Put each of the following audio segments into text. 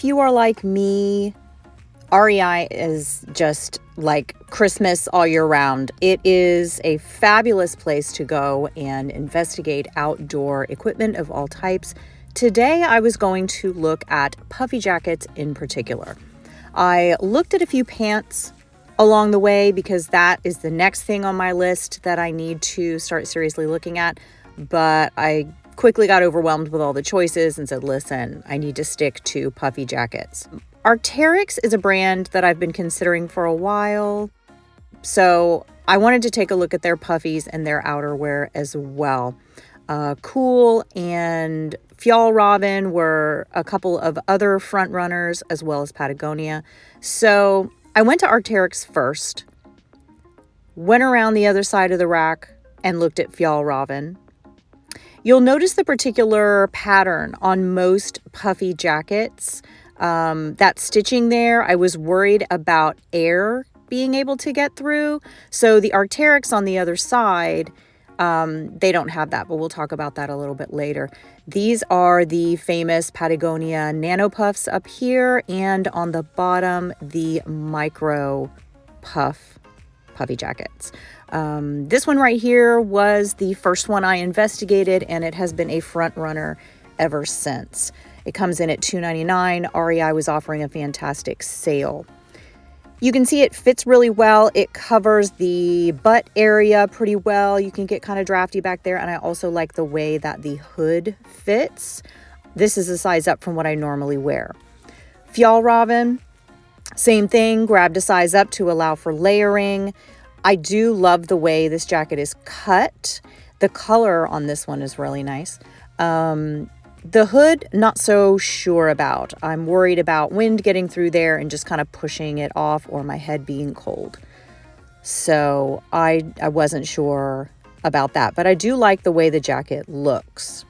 you are like me, REI is just like Christmas all year round. It is a fabulous place to go and investigate outdoor equipment of all types. Today, I was going to look at puffy jackets in particular. I looked at a few pants along the way because that is the next thing on my list that I need to start seriously looking at. But I quickly got overwhelmed with all the choices and said, listen, I need to stick to puffy jackets. Arc'teryx is a brand that I've been considering for a while, so I wanted to take a look at their puffies and their outerwear as well. Cool and Fjallraven were a couple of other front runners, as well as Patagonia. So I went to Arc'teryx first, went around the other side of the rack and looked at Fjallraven. You'll notice the particular pattern on most puffy jackets. That stitching there, I was worried about air being able to get through. So the Arc'teryx on the other side, they don't have that, but we'll talk about that a little bit later. These are the famous Patagonia nano puffs up here, and on the bottom, the micro puffy jackets. This one right here was the first one I investigated, and it has been a front runner ever since. It comes in at $2.99. REI was offering a fantastic sale. You can see it fits really well. It covers the butt area pretty well. You can get kind of drafty back there. And I also like the way that the hood fits. This is a size up from what I normally wear. Fjallraven, same thing. Grabbed a size up to allow for layering. I do love the way this jacket is cut. The color on this one is really nice. The hood, not so sure about. I'm worried about wind getting through there and just kind of pushing it off, or my head being cold. So I wasn't sure about that, but I do like the way the jacket looks.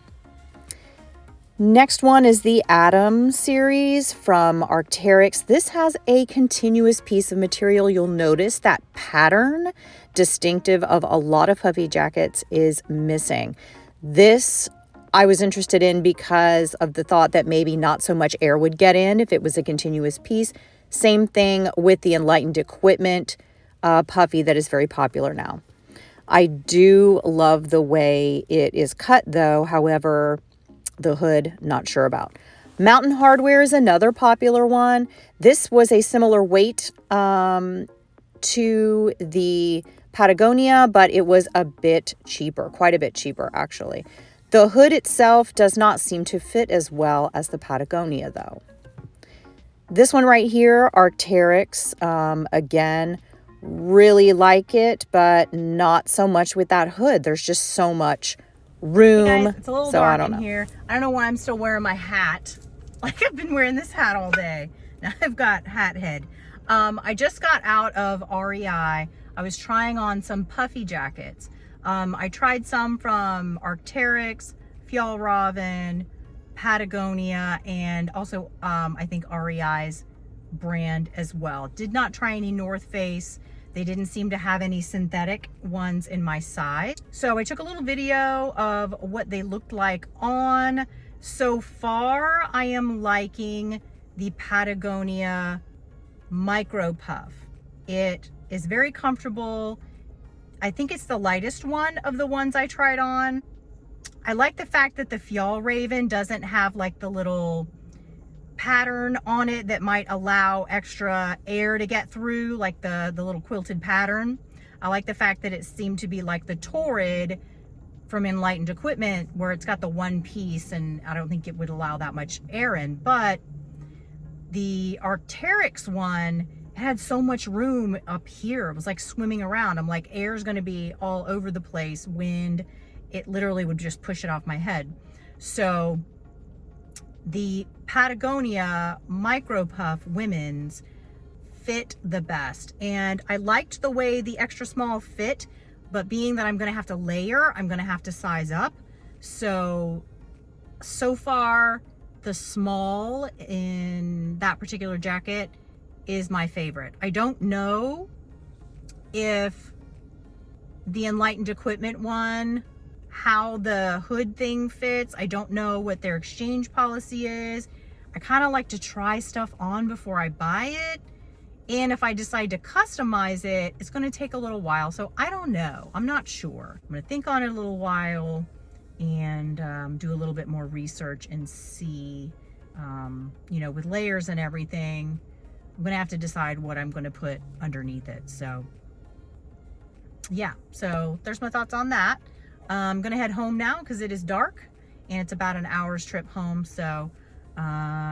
Next one is the Atom series from Arc'teryx. This has a continuous piece of material. You'll notice that pattern, distinctive of a lot of puffy jackets, is missing. This I was interested in because of the thought that maybe not so much air would get in if it was a continuous piece. Same thing with the Enlightened Equipment puffy that is very popular now. I do love the way it is cut though. However, the hood, not sure about. Mountain Hardwear is another popular one. This was a similar weight to the Patagonia, but it was a bit cheaper, quite a bit cheaper actually. The hood itself does not seem to fit as well as the Patagonia though. This one right here, Arc'teryx, again, really like it, but not so much with that hood. There's just so much room. Hey guys, it's a little dark in know. here. I don't know why I'm still wearing my hat. Like I've been wearing this hat all day. Now I've got hat head. I just got out of REI. I was trying on some puffy jackets. I tried some from Arc'teryx, Fjallraven, Patagonia, and also I think REI's brand as well. Did not try any North Face. They didn't seem to have any synthetic ones in my size. So I took a little video of what they looked like on. So far, I am liking the Patagonia Micro Puff. It is very comfortable. I think it's the lightest one of the ones I tried on. I like the fact that the Fjallraven doesn't have like the little pattern on it that might allow extra air to get through, like the little quilted pattern. I like the fact that it seemed to be like the Torrid from Enlightened Equipment, where it's got the one piece, and I don't think it would allow that much air in. But the Arc'teryx one had so much room up here. It was like swimming around. I'm like, air is going to be all over the place. Wind, it literally would just push it off my head. So the Patagonia Micro Puff women's fit the best. And I liked the way the extra small fit, but being that I'm going to have to layer, I'm going to have to size up. So far, the small in that particular jacket is my favorite. I don't know if the Enlightened Equipment one, how the hood thing fits. I don't know what their exchange policy is. I kind of like to try stuff on before I buy it. And if I decide to customize it, it's going to take a little while. So I don't know. I'm not sure. I'm going to think on it a little while and do a little bit more research and see, you know, with layers and everything, I'm going to have to decide what I'm going to put underneath it. So yeah, so there's my thoughts on that. I'm going to head home now because it is dark and it's about an hour's trip home. So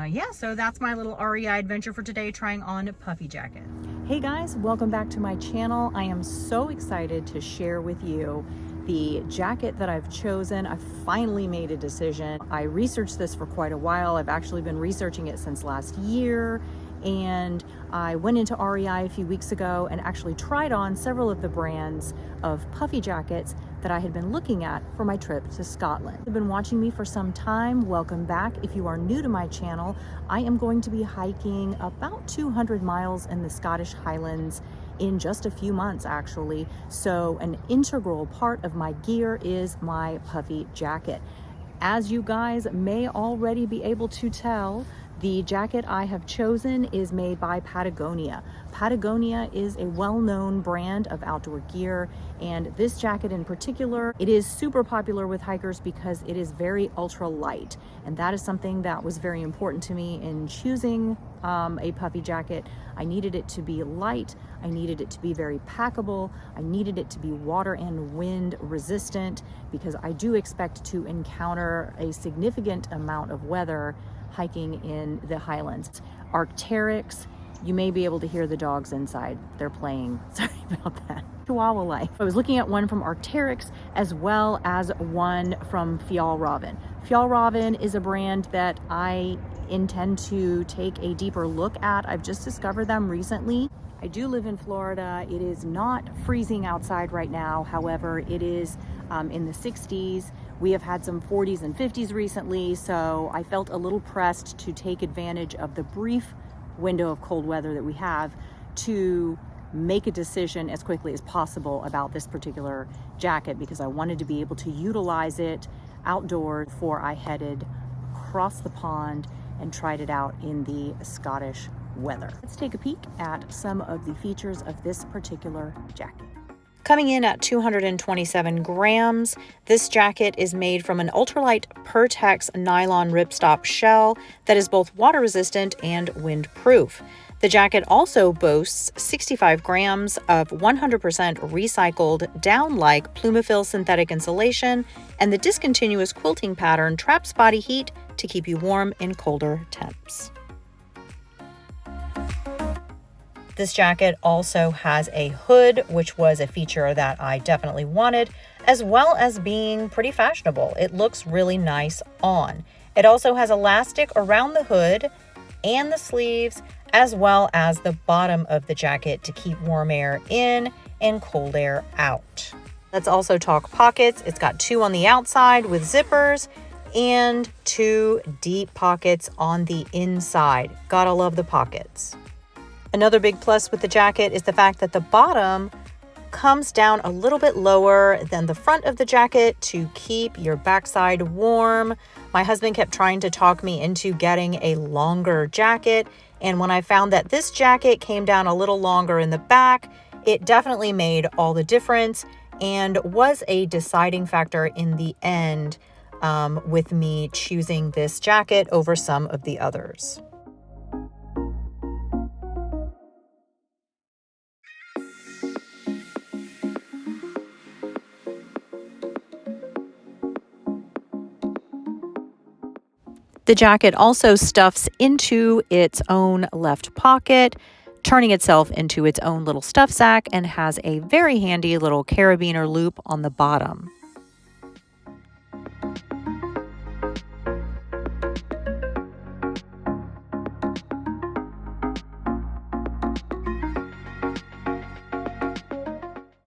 yeah, so that's my little REI adventure for today, trying on a puffy jacket. Hey guys, welcome back to my channel. I am so excited to share with you the jacket that I've chosen. I finally made a decision. I researched this for quite a while. I've actually been researching it since last year, and I went into REI a few weeks ago and actually tried on several of the brands of puffy jackets that I had been looking at for my trip to Scotland. If you've been watching me for some time, welcome back. If you are new to my channel, I am going to be hiking about 200 miles in the Scottish Highlands in just a few months, actually. So an integral part of my gear is my puffy jacket. As you guys may already be able to tell, the jacket I have chosen is made by Patagonia. Patagonia is a well-known brand of outdoor gear, and this jacket in particular, it is super popular with hikers because it is very ultra light, and that is something that was very important to me in choosing a puffy jacket. I needed it to be light, I needed it to be very packable, I needed it to be water and wind resistant, because I do expect to encounter a significant amount of weather hiking in the Highlands. Arc'teryx, you may be able to hear the dogs inside. They're playing. Sorry about that. Chihuahua life. I was looking at one from Arc'teryx as well as one from Fjallraven. Fjallraven is a brand that I intend to take a deeper look at. I've just discovered them recently. I do live in Florida. It is not freezing outside right now. However, it is in the 60s. We have had some 40s and 50s recently, so I felt a little pressed to take advantage of the brief window of cold weather that we have to make a decision as quickly as possible about this particular jacket, because I wanted to be able to utilize it outdoors before I headed across the pond and tried it out in the Scottish weather. Let's take a peek at some of the features of this particular jacket. Coming in at 227 grams, this jacket is made from an Ultralight Pertex nylon ripstop shell that is both water resistant and windproof. The jacket also boasts 65 grams of 100% recycled down-like PlumaFill synthetic insulation, and the discontinuous quilting pattern traps body heat to keep you warm in colder temps. This jacket also has a hood, which was a feature that I definitely wanted, as well as being pretty fashionable. It looks really nice on. It also has elastic around the hood and the sleeves, as well as the bottom of the jacket to keep warm air in and cold air out. Let's also talk pockets. It's got 2 on the outside with zippers and 2 deep pockets on the inside. Gotta love the pockets. Another big plus with the jacket is the fact that the bottom comes down a little bit lower than the front of the jacket to keep your backside warm. My husband kept trying to talk me into getting a longer jacket, and when I found that this jacket came down a little longer in the back, it definitely made all the difference and was a deciding factor in the end with me choosing this jacket over some of the others. The jacket also stuffs into its own left pocket, turning itself into its own little stuff sack, and has a very handy little carabiner loop on the bottom.